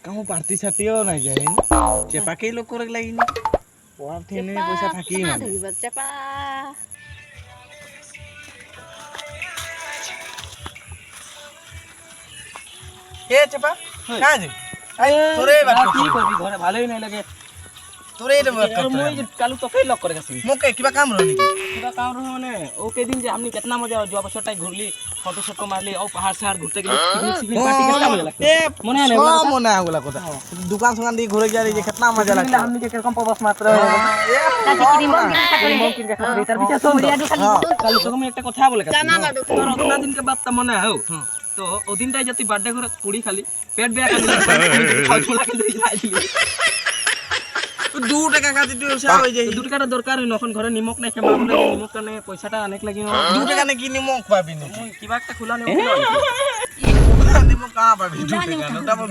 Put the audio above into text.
কামো পার্টি সাথীও নাই যায় চেপাকেই লোক করে লাগিনি পড়ার থেনে পয়সা থাকি মানে চেপা এ চেপা কাজ তোরে বাত কি করবি ঘরে ভালোই নাই লাগে তোরে রে বাত আর মই কালু তোকে লক করে গেছি মোকে কিবা কাম রনি কিবা কাম রহ মানে ওকে দিন যে আমনি কেতনা মজা জুয়া বছরটাই ঘুরলি ফটো শটো মারলি ও পাহাড় সাহাড় ঘুরতে গেলি পিকনিক পার্টি কেতনা মজা লাগছে মনে হয় না মনে হয় ওগুলা কথা দোকান সোকান দিয়ে ঘুরে গেলি যে কেতনা মজা লাগছে আমনি যে কিরকম প্রবাস মাত্র কালু তোকে আমি একটা কথা বলে গেছি তোর অতনা দিনকে বাতটা মনে হয় তো ওদিনটাই যদি বার্থডে করে পুড়ি খালি পেট বেয়া খালি খাওয়া কিন্তু খাইছিলি 2 টাকা কাটি তুই ওসা হই যাই 2 টাকাটা দরকার হই এখন ঘরে নিমক নাই কেমন বলে নিমক কানে পয়সাটা অনেক লাগি 2 টাকা নাকি নিমক পাবি না কিবা একটা খোলা নিমক নিমক কা পাবি 2 টাকা